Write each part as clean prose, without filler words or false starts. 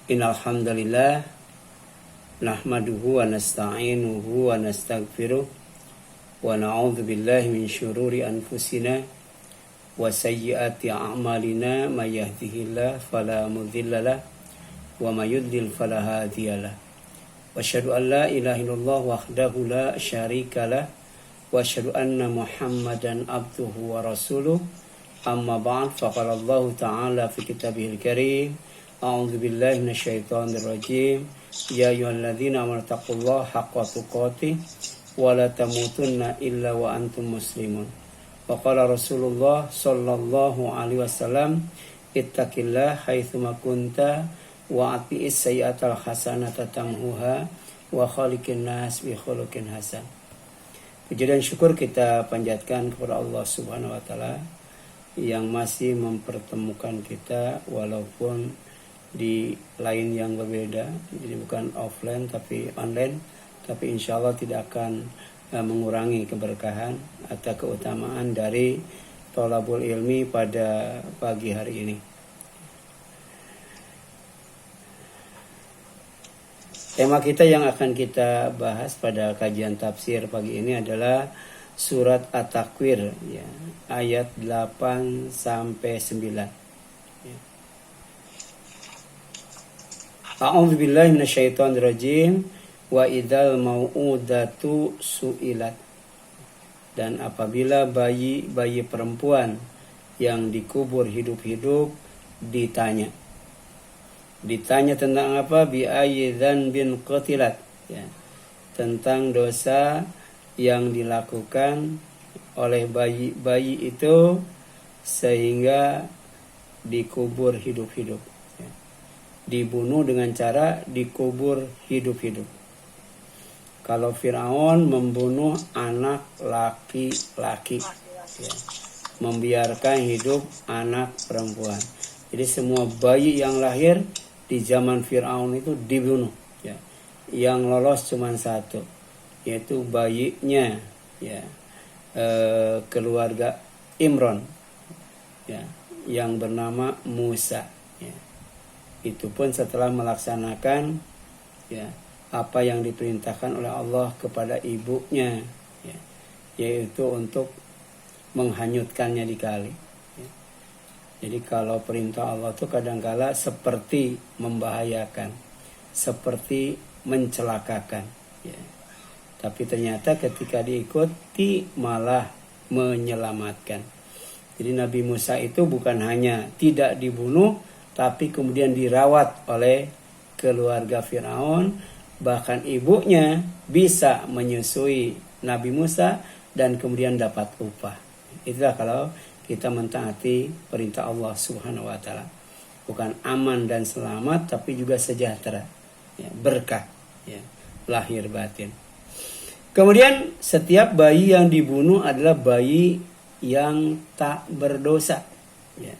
Innal hamdalillah nahmaduhu wa nasta'inuhu wa nastaghfiruh wa na'udzu billahi min syururi anfusina wa sayyiati a'malina may yahdihillahu fala mudhillalah wa may yudlil fala hadiyalah. Wa asyhadu an la ilaha illallah wahdahu la syarikalah wa asyhadu anna Muhammadan abduhu wa rasuluh. Amma ba'd, faqala Allah ta'ala fi kitabihil karim. A'udzu billahi minasyaitonir rajim. Ya ayyuhalladzina amanu taqullaha haqqa tuqatih wa la tamutunna illa wa antum muslimun. Wa qala Rasulullah sallallahu alaihi wasallam, ittaqillaha haitsuma kunta wa ati'is sayyi'atal hasanata tamhuha wa khaliqin nas bi khuluqin hasan. Puji dan syukur kita panjatkan kepada Allah Subhanahu wa taala yang masih mempertemukan kita walaupun di lain yang berbeda, jadi bukan offline tapi online, tapi insya Allah tidak akan mengurangi keberkahan atau keutamaan dari thalabul ilmi pada pagi hari ini. Tema kita yang akan kita bahas pada kajian tafsir pagi ini adalah surat At-Takwir, ya, ayat 8 sampai 9. A'udzu billahi minasyaitonir rajim. Wa idzal mau'udatu su'ilat. Dan apabila bayi perempuan yang dikubur hidup-hidup ditanya. Ditanya tentang apa? Bi ayyi dzanbin qutilat, ya. Tentang dosa yang dilakukan oleh bayi itu sehingga dikubur hidup-hidup. Dibunuh dengan cara dikubur hidup-hidup. Kalau Fir'aun membunuh anak laki-laki, ya, membiarkan hidup anak perempuan. Jadi semua bayi yang lahir di zaman Fir'aun itu dibunuh, ya. Yang lolos cuma satu, yaitu bayinya, ya, keluarga Imron, ya, yang bernama Musa, ya. Itu pun setelah melaksanakan, ya, apa yang diperintahkan oleh Allah kepada ibunya, ya, yaitu untuk menghanyutkannya di kali, ya. Jadi kalau perintah Allah itu kadangkala seperti membahayakan, seperti mencelakakan, ya. Tapi ternyata ketika diikuti malah menyelamatkan. Jadi Nabi Musa itu bukan hanya tidak dibunuh, tapi kemudian dirawat oleh keluarga Fir'aun. Bahkan ibunya bisa menyusui Nabi Musa dan kemudian dapat upah. Itulah kalau kita mentaati perintah Allah Subhanahu wa taala. Bukan aman dan selamat, tapi juga sejahtera, ya, berkah, ya, lahir batin. Kemudian setiap bayi yang dibunuh adalah bayi yang tak berdosa, ya.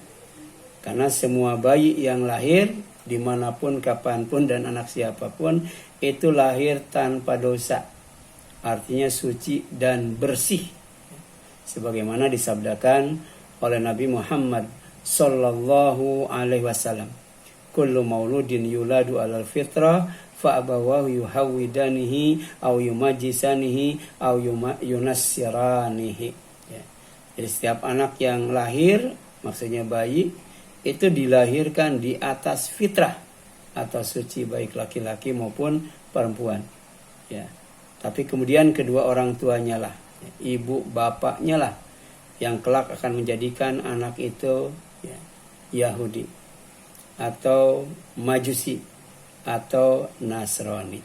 Karena semua bayi yang lahir dimanapun, kapanpun, dan anak siapapun itu lahir tanpa dosa. Artinya suci dan bersih. Sebagaimana disabdakan oleh Nabi Muhammad sallallahu alaihi wasallam. Kullu mauludin yuladu alal fitrah fa abawahu yuhawidanihi aw yumajjisanihi aw yunassiranihi. Ya. Jadi setiap anak yang lahir, maksudnya bayi, itu dilahirkan di atas fitrah atau suci, baik laki-laki maupun perempuan, ya. Tapi kemudian kedua orang tuanya lah, ibu bapaknya lah, yang kelak akan menjadikan anak itu, ya, Yahudi atau Majusi atau Nasrani.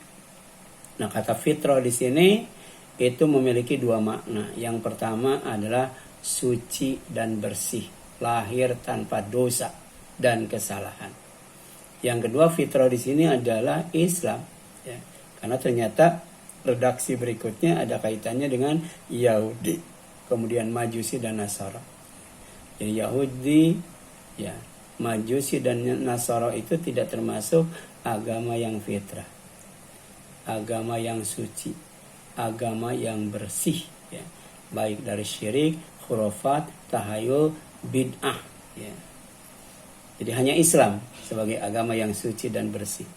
Nah, kata fitrah di sini itu memiliki dua makna. Yang pertama adalah suci dan bersih, lahir tanpa dosa dan kesalahan. Yang kedua, fitrah di sini adalah Islam, ya. Karena ternyata redaksi berikutnya ada kaitannya dengan Yahudi, kemudian Majusi dan Nasara. Jadi Yahudi, ya, Majusi dan Nasara itu tidak termasuk agama yang fitrah, agama yang suci, agama yang bersih, ya, baik dari syirik, khurafat, tahayul, bid'ah, ya. Jadi hanya Islam sebagai agama yang suci dan bersih.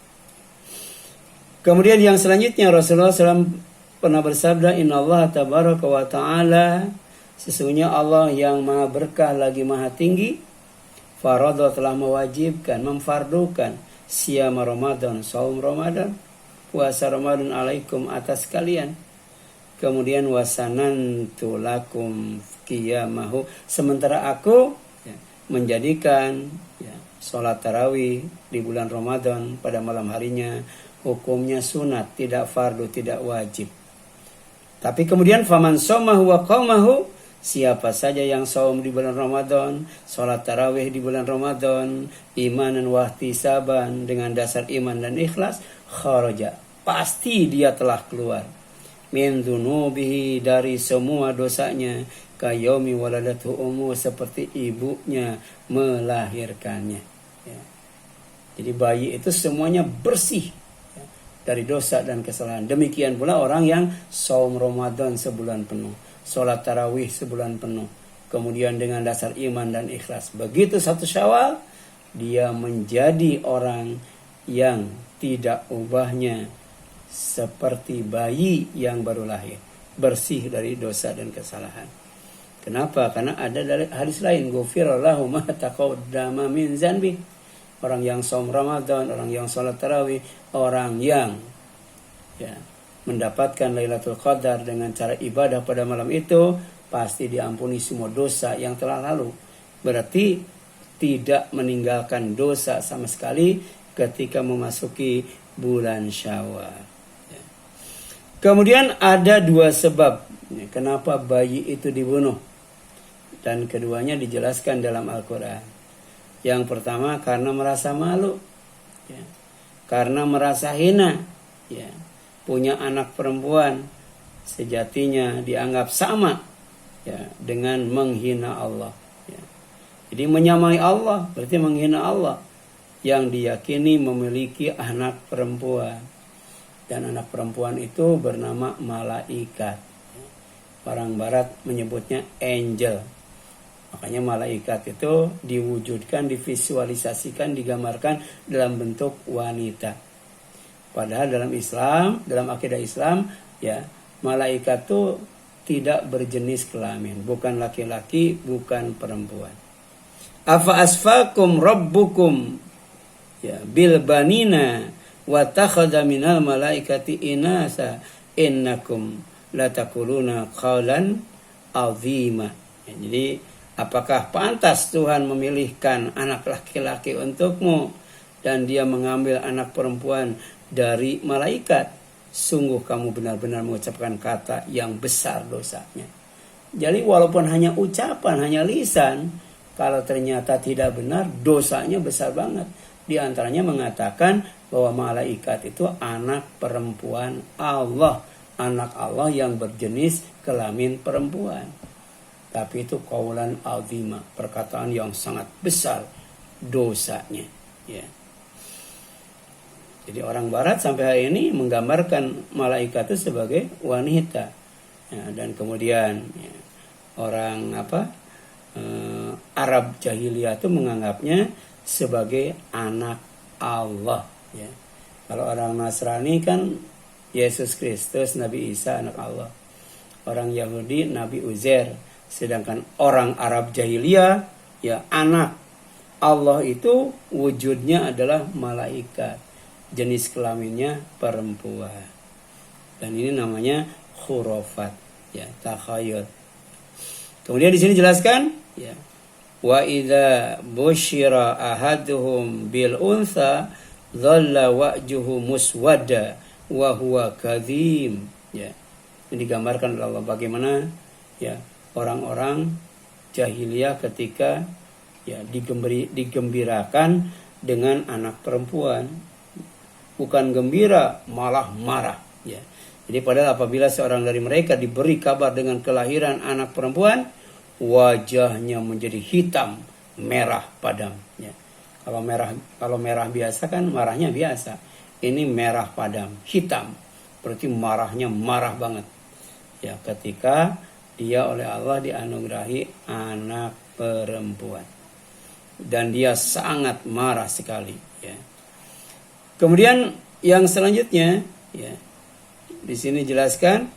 Kemudian yang selanjutnya Rasulullah SAW pernah bersabda, Innallaha tabaraka wa ta'ala, sesungguhnya Allah yang maha berkah lagi maha tinggi, faradha telah mewajibkan, memfardukan siyam Ramadan, saum Ramadan, puasa Ramadan alaikum atas kalian. Kemudian wasanantu lakum qiyamahu, sementara aku menjadikan sholat tarawih di bulan Ramadan pada malam harinya hukumnya sunat, tidak fardu, tidak wajib. Tapi kemudian faman somahu wa qamahu, siapa saja yang saum di bulan Ramadan, sholat tarawih di bulan Ramadan, imanan wa ihtisaban, dengan dasar iman dan ikhlas, kharaja, pasti dia telah keluar min dzunubihi, dari semua dosanya, kayaumi waladatu ummu, seperti ibunya melahirkannya. Ya. Jadi bayi itu semuanya bersih dari dosa dan kesalahan. Demikian pula orang yang saum Ramadan sebulan penuh, sholat tarawih sebulan penuh, kemudian dengan dasar iman dan ikhlas. Begitu 1 Syawal, dia menjadi orang yang tidak ubahnya seperti bayi yang baru lahir, bersih dari dosa dan kesalahan. Kenapa? Karena ada dari hadis lain, ghufira lahu ma taqaddama min zanbi. Orang yang saum Ramadan, orang yang sholat tarawih, orang yang mendapatkan Lailatul Qadar dengan cara ibadah pada malam itu, pasti diampuni semua dosa yang telah lalu. Berarti tidak meninggalkan dosa sama sekali ketika memasuki bulan Syawal. Kemudian ada 2 sebab kenapa bayi itu dibunuh, dan keduanya dijelaskan dalam Al-Quran. Yang pertama karena merasa malu, karena merasa hina, punya anak perempuan sejatinya dianggap sama dengan menghina Allah. Jadi menyamai Allah berarti menghina Allah yang diyakini memiliki anak perempuan. Dan anak perempuan itu bernama malaikat. Orang barat menyebutnya angel. Makanya malaikat itu diwujudkan, divisualisasikan, digambarkan dalam bentuk wanita. Padahal dalam Islam, dalam akidah Islam, malaikat itu tidak berjenis kelamin, bukan laki-laki, bukan perempuan. Afa asfakum rabbukum bil banina wa takhadha minal malaikati inasa innakum latakuluna qawlan azima. Jadi apakah pantas Tuhan memilihkan anak laki-laki untukmu dan dia mengambil anak perempuan dari malaikat? Sungguh kamu benar-benar mengucapkan kata yang besar dosanya. Jadi walaupun hanya ucapan, hanya lisan, kalau ternyata tidak benar, dosanya besar banget. Di antaranya mengatakan bahwa malaikat itu anak perempuan Allah, anak Allah yang berjenis kelamin perempuan. Tapi itu qaulan azima, perkataan yang sangat besar dosanya. Jadi orang barat sampai hari ini menggambarkan malaikat itu sebagai wanita. Dan kemudian orang Arab jahiliyah itu menganggapnya sebagai anak Allah. Kalau orang Nasrani kan Yesus Kristus, Nabi Isa anak Allah. Orang Yahudi Nabi Uzair. Sedangkan orang Arab jahiliyah anak Allah itu wujudnya adalah malaikat, jenis kelaminnya perempuan. Dan ini namanya khurafat, takhayul. Kemudian di sini jelaskan wa idza busyira ahaduhum bil untha dhalla wajhuhu muswadda wa huwa kadhim. Ini digambarkan oleh Allah bagaimana orang-orang jahiliyah ketika digembirakan dengan anak perempuan. Bukan gembira, malah marah. Jadi padahal apabila seorang dari mereka diberi kabar dengan kelahiran anak perempuan, wajahnya menjadi hitam, merah padam. Kalau merah biasa kan marahnya biasa. Ini merah padam, hitam. Berarti marahnya marah banget. Ketika dia oleh Allah dianugerahi anak perempuan. dan dia sangat marah sekali, ya. Kemudian yang selanjutnya, ya, di sini jelaskan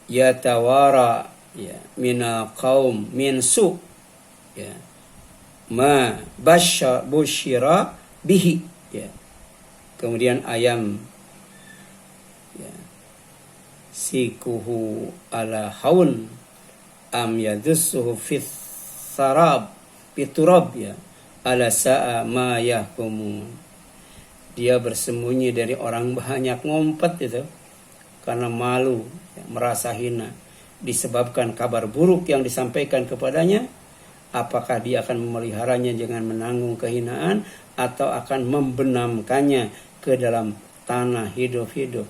yatawara, ya, mina qaum min su, ya, ma bushira bihi, ya. Kemudian ayam, ya, sikuhu ala haun am yadussuhu fit sarab biturab, ya, ala sa'a ma yahkumun. Dia bersembunyi dari orang banyak ngumpet itu karena malu, ya, merasa hina disebabkan kabar buruk yang disampaikan kepadanya. Apakah dia akan memeliharanya dengan menanggung kehinaan atau akan membenamkannya ke dalam tanah hidup-hidup?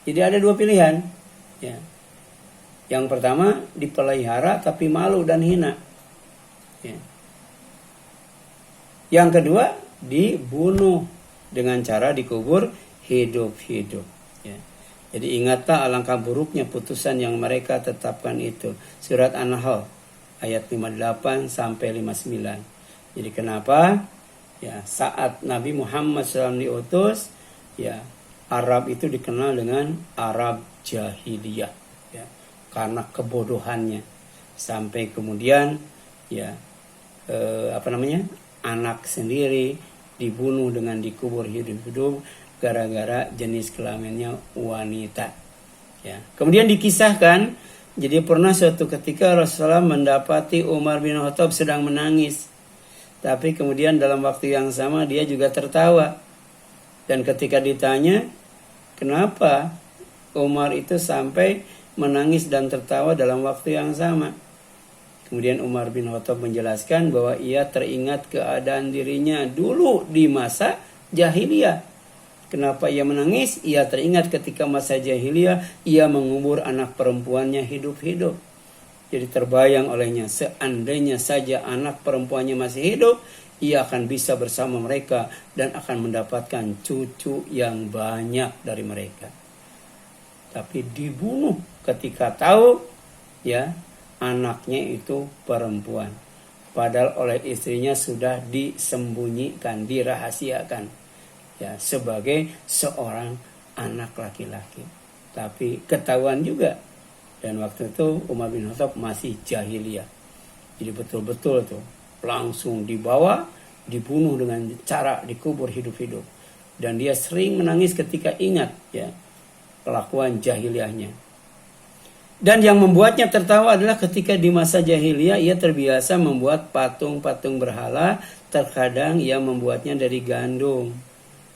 Jadi ada dua pilihan, ya. Yang pertama dipelihara tapi malu dan hina, ya. Yang kedua dibunuh dengan cara dikubur hidup-hidup, ya. Jadi ingatlah alangkah buruknya putusan yang mereka tetapkan itu. Surat An-Nahl ayat 58 sampai 59. Jadi kenapa? Ya, saat Nabi Muhammad SAW diutus, ya, Arab itu dikenal dengan Arab jahiliyah, ya, karena kebodohannya. Sampai kemudian, ya, anak sendiri dibunuh dengan dikubur hidup-hidup gara-gara jenis kelaminnya wanita, ya. Kemudian dikisahkan, jadi pernah suatu ketika Rasulullah mendapati Umar bin Khattab sedang menangis. Tapi kemudian dalam waktu yang sama dia juga tertawa. Dan ketika ditanya, kenapa Umar itu sampai menangis dan tertawa dalam waktu yang sama? Kemudian Umar bin Khattab menjelaskan bahwa ia teringat keadaan dirinya dulu di masa jahiliyah. Kenapa ia menangis? Ia teringat ketika masa jahiliyah ia mengubur anak perempuannya hidup-hidup. Jadi terbayang olehnya, seandainya saja anak perempuannya masih hidup, ia akan bisa bersama mereka dan akan mendapatkan cucu yang banyak dari mereka. Tapi dibunuh ketika tahu, ya, anaknya itu perempuan. Padahal oleh istrinya sudah disembunyikan, dirahasiakan, ya, sebagai seorang anak laki-laki. Tapi ketahuan juga. Dan waktu itu Umar bin Khattab masih jahiliyah. Jadi betul-betul tuh langsung dibawa, dibunuh dengan cara dikubur hidup-hidup. Dan dia sering menangis ketika ingat, ya, kelakuan jahiliyahnya. Dan yang membuatnya tertawa adalah ketika di masa jahiliyah ia terbiasa membuat patung-patung berhala. Terkadang ia membuatnya dari gandum,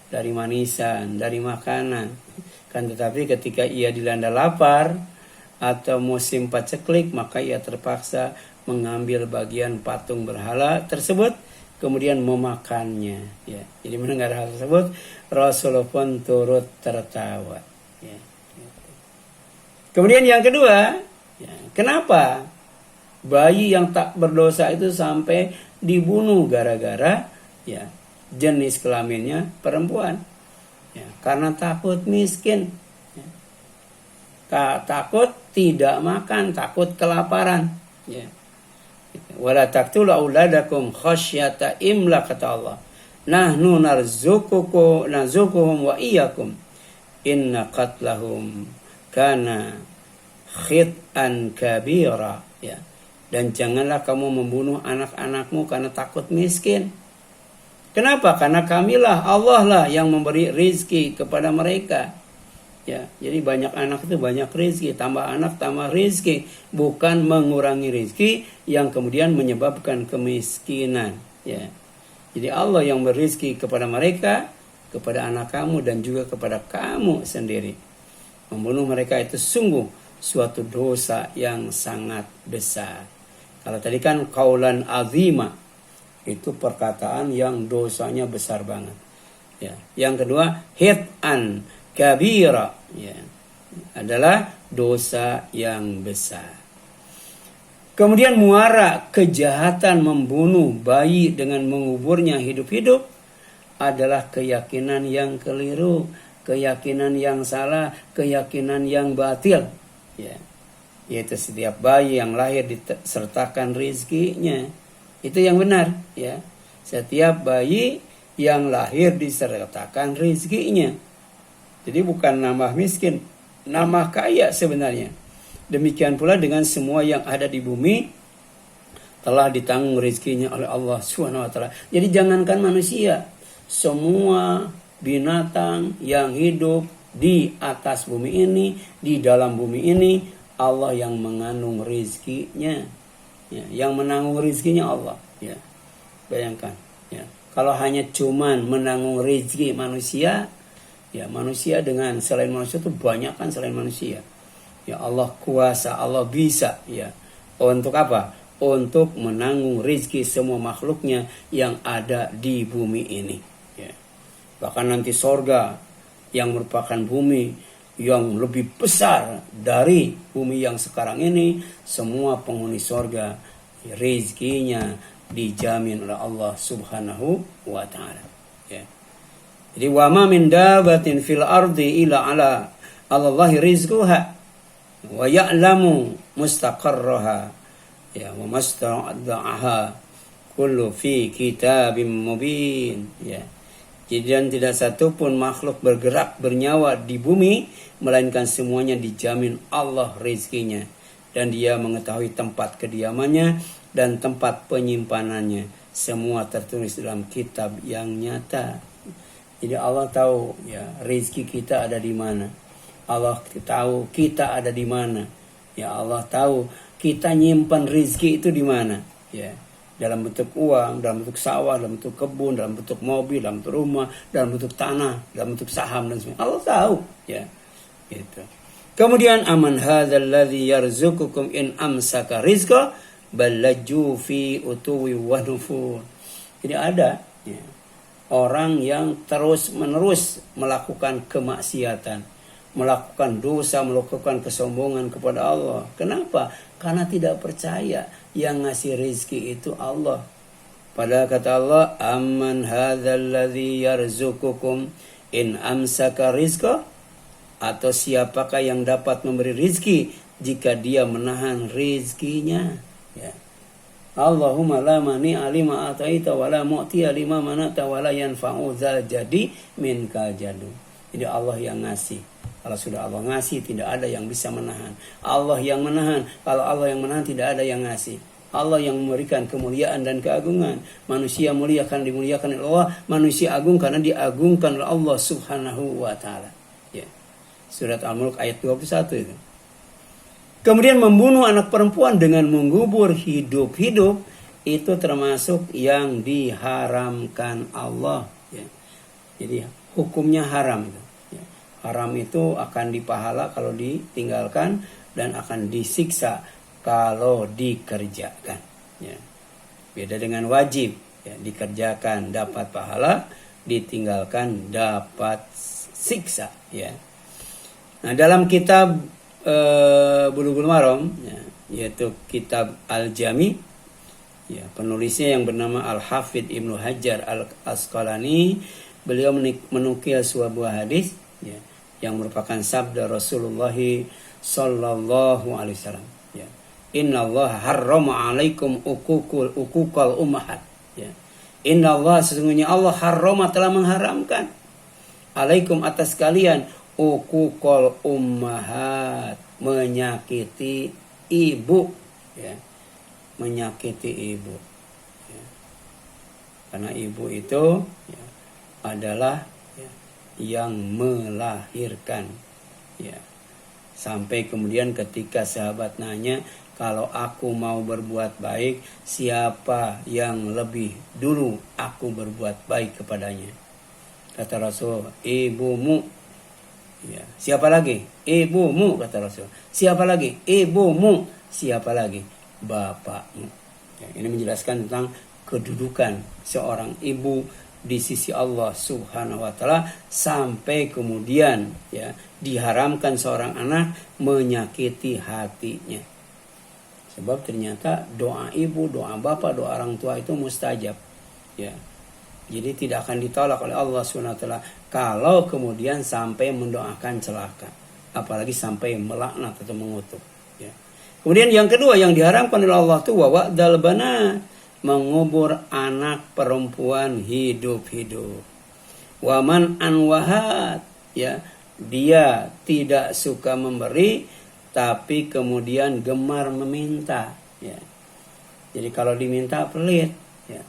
dari manisan, dari makanan. Kan tetapi ketika ia dilanda lapar atau musim paceklik, maka ia terpaksa mengambil bagian patung berhala tersebut kemudian memakannya, ya. Jadi mendengar hal tersebut Rasulullah pun turut tertawa, ya. Kemudian yang kedua, ya, kenapa bayi yang tak berdosa itu sampai dibunuh gara-gara, ya, jenis kelaminnya perempuan, ya, karena takut miskin, ya. Takut tidak makan, takut kelaparan, ya. Wala taqtulu auladakum khasyata imlaq, kata Allah. Nahnu narzuquhum wa iyyakum. Inna qatlahum kana khit'an kabira, ya. Dan janganlah kamu membunuh anak-anakmu karena takut miskin. Kenapa? Karena kamilah, Allah lah yang memberi rizki kepada mereka. Ya, jadi banyak anak itu banyak rizki, tambah anak tambah rizki, bukan mengurangi rizki yang kemudian menyebabkan kemiskinan. Ya, jadi Allah yang beri rizki kepada mereka, kepada anak kamu dan juga kepada kamu sendiri. Membunuh mereka itu sungguh suatu dosa yang sangat besar. Kalau tadi kan qaulan azima, itu perkataan yang dosanya besar banget. Ya, yang kedua hit'an kabira, ya, adalah dosa yang besar. Kemudian muara kejahatan membunuh bayi dengan menguburnya hidup-hidup adalah keyakinan yang keliru keyakinan yang salah, keyakinan yang batil. Ya. Yaitu setiap bayi yang lahir disertakan rizkinya. Itu yang benar. Ya. Setiap bayi yang lahir disertakan rizkinya. Jadi bukan nambah miskin, nambah kaya sebenarnya. Demikian pula dengan semua yang ada di bumi telah ditanggung rezekinya oleh Allah Subhanahu wa taala. Jadi jangankan manusia, semua binatang yang hidup di atas bumi ini, di dalam bumi ini, Allah yang mengandung rezekinya. Ya, yang menanggung rezekinya Allah, ya. Bayangkan, ya. Kalau hanya cuman menanggung rezeki manusia, ya manusia dengan selain manusia itu banyak kan selain manusia. Ya Allah kuasa, Allah bisa, ya. Untuk apa? Untuk menanggung rezeki semua makhluknya yang ada di bumi ini. Ya. Bahkan nanti sorga yang merupakan bumi yang lebih besar dari bumi yang sekarang ini, semua penghuni sorga rezekinya dijamin oleh Allah Subhanahu wa taala. Ya. Jadi wa ma min dabatin fil ardi illa ala Allahi rizquha wa ya'lamu mustaqarraha ya wa musta'daha kullu fi kitabim mubin. Ya. Jadi dan tidak satu pun makhluk bergerak bernyawa di bumi melainkan semuanya dijamin Allah rezekinya, dan Dia mengetahui tempat kediamannya dan tempat penyimpanannya. Semua tertulis dalam kitab yang nyata. Jadi Allah tahu ya rezeki kita ada di mana. Allah tahu kita ada di mana. Ya Allah tahu kita nyimpan rezeki itu di mana. Ya. Dalam bentuk uang, dalam bentuk sawah, dalam bentuk kebun, dalam bentuk mobil, dalam bentuk rumah, dalam bentuk tanah, dalam bentuk saham dan sebagainya. Allah tahu, ya. Gitu. Kemudian aman hadzal ladzi yarzuqukum in amsaka rizqa ballaju fi utuwi wa nufur. Jadi ada ya, orang yang terus-menerus melakukan kemaksiatan, melakukan dosa, melakukan kesombongan kepada Allah. Kenapa? Karena tidak percaya yang ngasih rezeki itu Allah. Padahal kata Allah, amman hadzal ladzi yarzuqukum in amsaka rizqa, atau siapakah yang dapat memberi rezeki jika dia menahan rezekinya. Ya. Allahumma la mani alima ataita wa la mu'tiya lima manata wa la yanfa'u dzal jadi minka jadu. Jadi Allah yang ngasih. Kalau sudah Allah ngasih, tidak ada yang bisa menahan. Allah yang menahan. Kalau Allah yang menahan, tidak ada yang ngasih. Allah yang memberikan kemuliaan dan keagungan. Manusia mulia karena dimuliakan oleh Allah. Manusia agung karena diagungkan oleh Allah Subhanahu wa ta'ala. Ya. Surat Al-Mulk ayat 21 itu. Kemudian membunuh anak perempuan dengan mengubur hidup-hidup, itu termasuk yang diharamkan Allah. Ya. Jadi hukumnya haram. Ya. Haram itu akan dipahala kalau ditinggalkan dan akan disiksa kalau dikerjakan. Ya. Beda dengan wajib. Ya. Dikerjakan dapat pahala, ditinggalkan dapat siksa. Ya. Nah, dalam kitab Bulughul Maram, ya, yaitu kitab Al-Jami, ya, penulisnya yang bernama Al-Hafidh Ibnu Hajar Al-Asqalani, beliau menukil sebuah hadis ya, yang merupakan sabda Rasulullah sallallahu alaihi wasallam. Ya. Inna Allah harrama alaikum ukukal ummahat. Ya. Inna Allah, sesungguhnya Allah harrama, telah mengharamkan alaikum atas kalian ukukal ummahat, menyakiti ibu, ya, menyakiti ibu, ya. Karena ibu itu ya, adalah ya, yang melahirkan, ya. Sampai kemudian ketika sahabat nanya, kalau aku mau berbuat baik, siapa yang lebih dulu aku berbuat baik kepadanya? Kata Rasul, ibumu. Ya. Siapa lagi? Ibumu, kata Rasul. Siapa lagi? Ibumu. Siapa lagi? Bapakmu. Ya, ini menjelaskan tentang kedudukan seorang ibu di sisi Allah Subhanahu wa ta'ala, sampai kemudian ya, diharamkan seorang anak menyakiti hatinya. Sebab ternyata doa ibu, doa bapak, doa orang tua itu mustajab. Ya. Jadi tidak akan ditolak oleh Allah SWT kalau kemudian sampai mendoakan celaka, apalagi sampai melaknat atau mengutuk. Ya. Kemudian yang kedua yang diharamkan oleh Allah itu wa'dal banat, mengubur anak perempuan hidup-hidup. Waman anwahat, ya, dia tidak suka memberi tapi kemudian gemar meminta, ya. Jadi kalau diminta pelit, ya.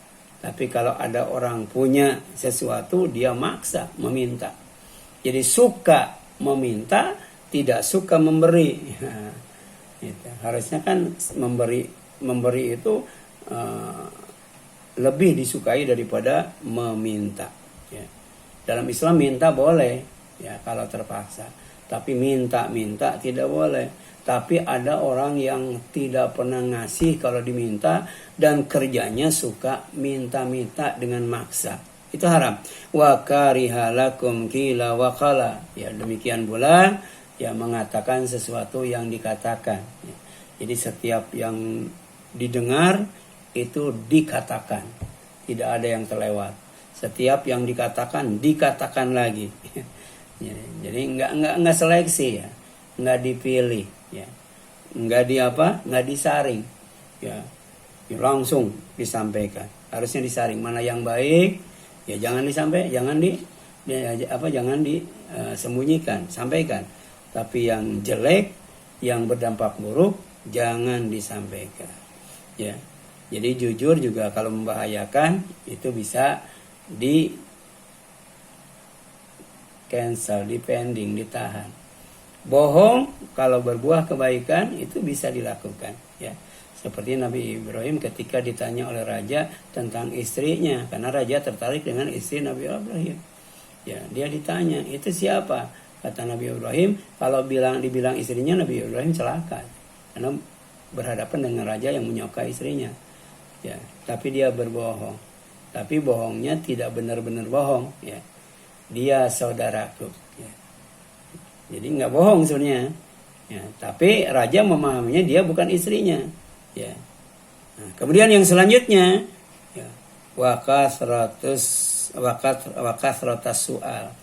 Tapi kalau ada orang punya sesuatu dia maksa meminta. Jadi suka meminta, tidak suka memberi. Gitu. Harusnya kan memberi itu lebih disukai daripada meminta. Ya. Dalam Islam minta boleh, ya kalau terpaksa. Tapi minta tidak boleh. Tapi ada orang yang tidak pernah ngasih kalau diminta dan kerjanya suka minta-minta dengan maksa. Itu haram. Wa karihalakum kila wa qala. Ya demikian pula ya mengatakan sesuatu yang dikatakan. Ya. Jadi setiap yang didengar itu dikatakan. Tidak ada yang terlewat. Setiap yang dikatakan lagi. Ya, jadi enggak seleksi ya. Enggak dipilih ya. Enggak disaring. Ya. Langsung disampaikan. Harusnya disaring mana yang baik ya jangan disampaikan, jangan disembunyikan, sampaikan. Tapi yang jelek, yang berdampak buruk jangan disampaikan. Ya. Jadi jujur juga kalau membahayakan itu bisa di cancel, dipending, ditahan. Bohong kalau berbuah kebaikan itu bisa dilakukan, ya. Seperti Nabi Ibrahim ketika ditanya oleh raja tentang istrinya, karena raja tertarik dengan istri Nabi Ibrahim. Ya, dia ditanya, "Itu siapa?" Kata Nabi Ibrahim, kalau dibilang istrinya, Nabi Ibrahim celaka. Karena berhadapan dengan raja yang menyukai istrinya. Ya, tapi dia berbohong. Tapi bohongnya tidak benar-benar bohong, ya. Dia saudaraku, ya. Jadi nggak bohong sebenarnya, ya. Tapi raja memahaminya dia bukan istrinya, ya. Nah, kemudian yang selanjutnya, ya, wakasratus soal,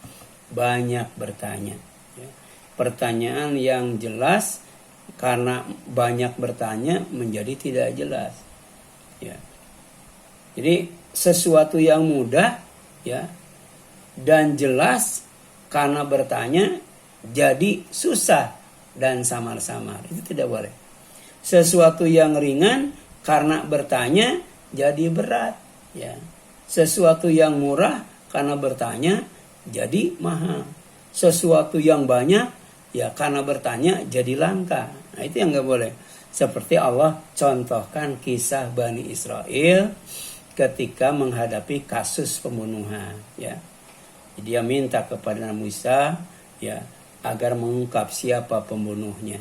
banyak bertanya, ya. Pertanyaan yang jelas karena banyak bertanya menjadi tidak jelas, ya. Jadi sesuatu yang mudah, ya, dan jelas karena bertanya jadi susah dan samar-samar. Itu tidak boleh. Sesuatu yang ringan karena bertanya jadi berat, ya. Sesuatu yang murah karena bertanya jadi mahal. Sesuatu yang banyak ya karena bertanya jadi langka. Nah, itu yang enggak boleh. Seperti Allah contohkan kisah Bani Israel ketika menghadapi kasus pembunuhan, ya. Dia minta kepada Musa, ya, agar mengungkap siapa pembunuhnya,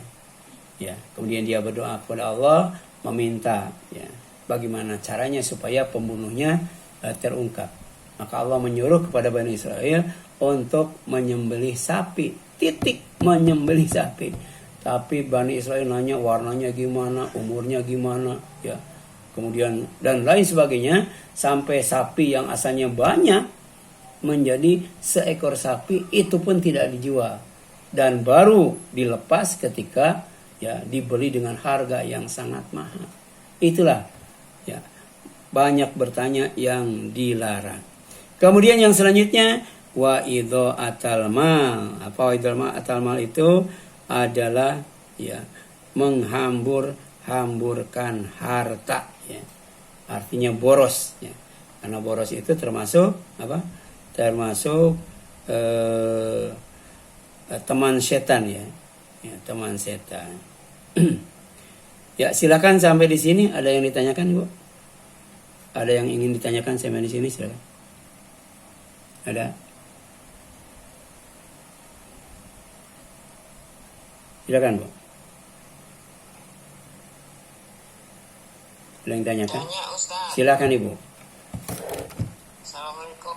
ya. Kemudian dia berdoa kepada Allah meminta, ya, bagaimana caranya supaya pembunuhnya terungkap. Maka Allah menyuruh kepada Bani Israel untuk menyembelih sapi, menyembelih sapi. Tapi Bani Israel nanya warnanya gimana, umurnya gimana, ya. Kemudian dan lain sebagainya, sampai sapi yang asalnya banyak menjadi seekor sapi itu pun tidak dijual dan baru dilepas ketika ya dibeli dengan harga yang sangat mahal. Itulah, ya, banyak bertanya yang dilarang. Kemudian yang selanjutnya wa idha'atal mal. Apa idha'atal mal itu adalah ya menghamburkan harta, ya. Artinya boros, ya. Karena boros itu termasuk apa? Termasuk teman setan, ya. Ya, teman setan. Ya, silakan sampai di sini. Ada yang ditanyakan, Bu? Ada yang ingin ditanyakan sampai di sini, silakan. Ada? Silakan, Bu. Ada yang ditanyakan? Silakan, Ibu.